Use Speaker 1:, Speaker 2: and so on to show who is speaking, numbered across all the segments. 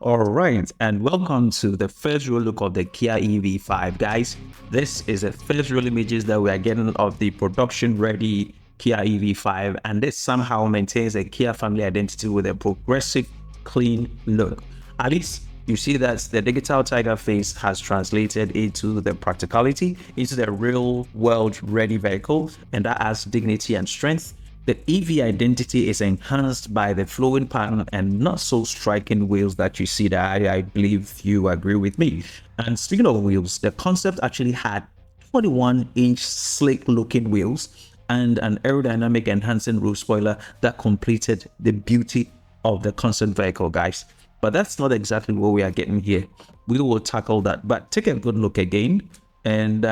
Speaker 1: All right, and welcome to the first real look of the Kia EV5, guys. This is the first real images that we are getting of the production-ready Kia EV5, and this somehow maintains a Kia family identity with a progressive, clean look. At least you see that the digital tiger face has translated into the practicality, into the real-world ready vehicle, and that adds dignity and strength. The EV identity is enhanced by the flowing pattern and not so striking wheels that you see there. I believe you agree with me. And speaking of wheels, the concept actually had 21-inch slick looking wheels and an aerodynamic enhancing roof spoiler that completed the beauty of the concept vehicle, guys. But that's not exactly what we are getting here. We will tackle that, but take a good look again. And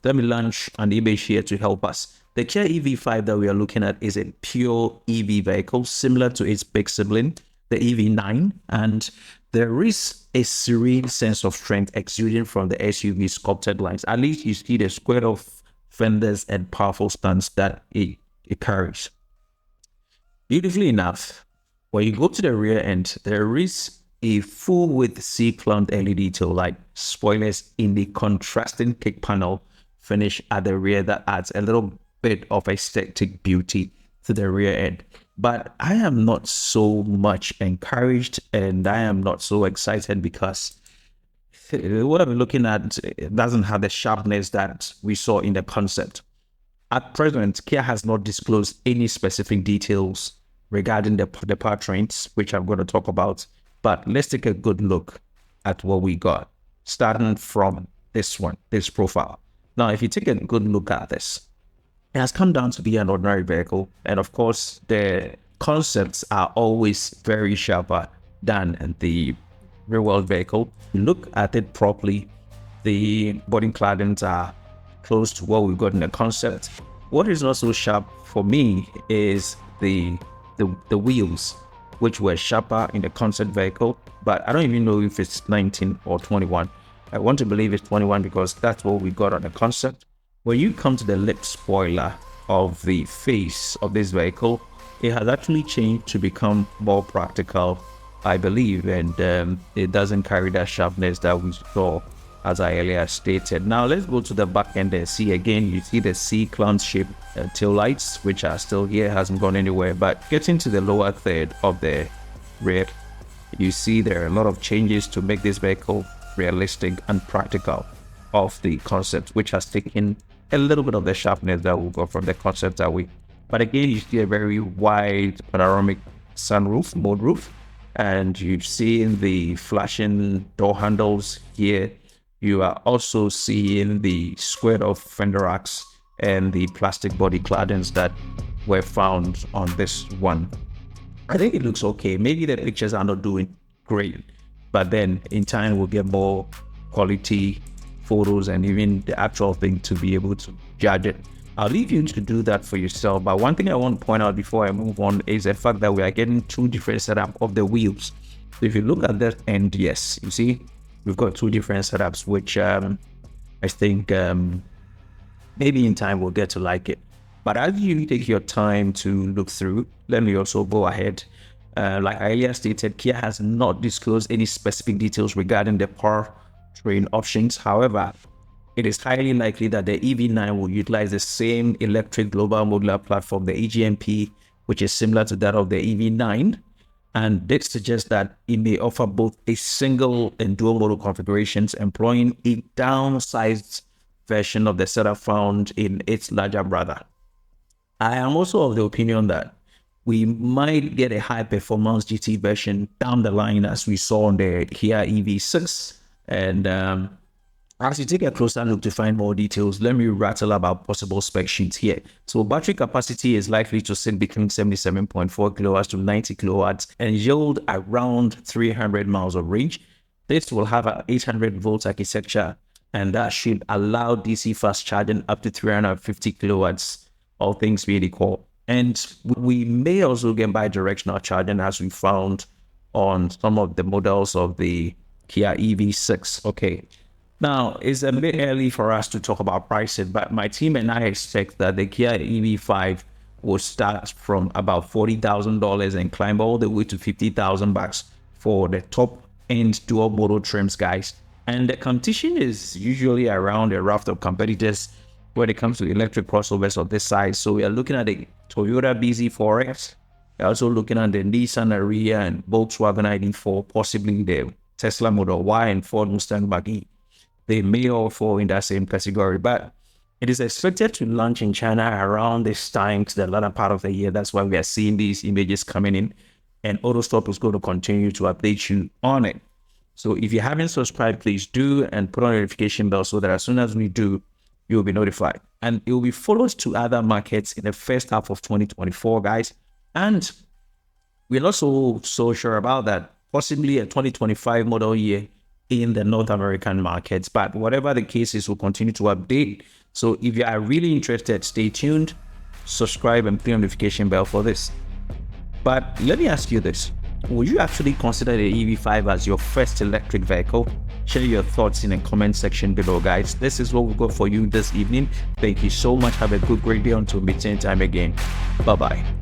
Speaker 1: let me launch an image here to help us. The Kia EV5 that we are looking at is a pure EV vehicle, similar to its big sibling, the EV9, and there is a serene sense of strength exuding from the SUV sculpted lines. At least you see the squared off fenders and powerful stance that it carries. Beautifully enough, when you go to the rear end, there is a full width C-clamp LED tail light, spoilers in the contrasting kick panel finish at the rear that adds a little bit of aesthetic beauty to the rear end. But I am not so much encouraged and I am not so excited because what I'm looking at doesn't have the sharpness that we saw in the concept. At present, Kia has not disclosed any specific details regarding the powertrains, which I'm going to talk about. But let's take a good look at what we got, starting from this one, this profile. Now, if you take a good look at this, it has come down to be an ordinary vehicle. And of course, the concepts are always very sharper than the real world vehicle. You look at it properly, the body claddings are close to what we've got in the concept. What is not so sharp for me is the wheels, which were sharper in the concept vehicle, but I don't even know if it's 19 or 21. I want to believe it's 21 because that's what we got on the concept. When you come to the lip spoiler of the face of this vehicle, it has actually changed to become more practical, I believe, and it doesn't carry that sharpness that we saw, as I earlier stated. Now let's go to the back end and see again. You see the C-clamp shape tail lights, which are still here, hasn't gone anywhere. But getting to the lower third of the rear, you see there are a lot of changes to make this vehicle realistic and practical of the concept, which has taken a little bit of the sharpness that we got from the concept that we. But again, you see a very wide panoramic sunroof, mode roof, and you've seen the flashing door handles here. You are also seeing the squared off fender racks and the plastic body claddings that were found on this one. I think it looks okay. Maybe the pictures are not doing great, but then in time we'll get more quality photos and even the actual thing to be able to judge it. I'll leave you to do that for yourself. But one thing I want to point out before I move on is the fact that we are getting two different setups of the wheels. So if you look at that end, yes, you see, we've got two different setups, which I think maybe in time we'll get to like it. But as you take your time to look through, let me also go ahead. Like I earlier stated, Kia has not disclosed any specific details regarding the powertrain options. However, it is highly likely that the EV9 will utilize the same electric global modular platform, the EGMP, which is similar to that of the EV9. And this suggests that it may offer both a single and dual model configurations, employing a downsized version of the setup found in its larger brother. I am also of the opinion that we might get a high performance GT version down the line, as we saw on the Kia EV6. And as you take a closer look to find more details, let me rattle about possible spec sheets here. So battery capacity is likely to sit between 77.4 kilowatts to 90 kilowatts and yield around 300 miles of range. This will have an 800 volt architecture, and that should allow DC fast charging up to 350 kilowatts, all things being equal. And we may also get bi-directional charging, as we found on some of the models of the Kia EV6. Okay. Now, it's a bit early for us to talk about pricing, but my team and I expect that the Kia EV5 will start from about $40,000 and climb all the way to $50,000 for the top and dual model trims, guys. And the competition is usually around a raft of competitors when it comes to electric crossovers of this size. So we are looking at the Toyota BZ4X. We're also looking at the Nissan Ariya and Volkswagen ID4, possibly the Tesla Model Y and Ford Mustang Mach-E. They may all fall in that same category, but it is expected to launch in China around this time to the latter part of the year. That's why we are seeing these images coming in, and Autostop is going to continue to update you on it. So if you haven't subscribed, please do, and put on a notification bell so that as soon as we do, you'll be notified. And it will be followed to other markets in the first half of 2024, guys. And we're not so sure about that. Possibly a 2025 model year in the North American markets. But whatever the case is, we'll continue to update. So if you are really interested, stay tuned, subscribe, and click on the notification bell for this. But let me ask you this. Would you actually consider the EV5 as your first electric vehicle? Share your thoughts in the comment section below, guys. This is what we've got for you this evening. Thank you so much. Have a great day until meeting time again. Bye-bye.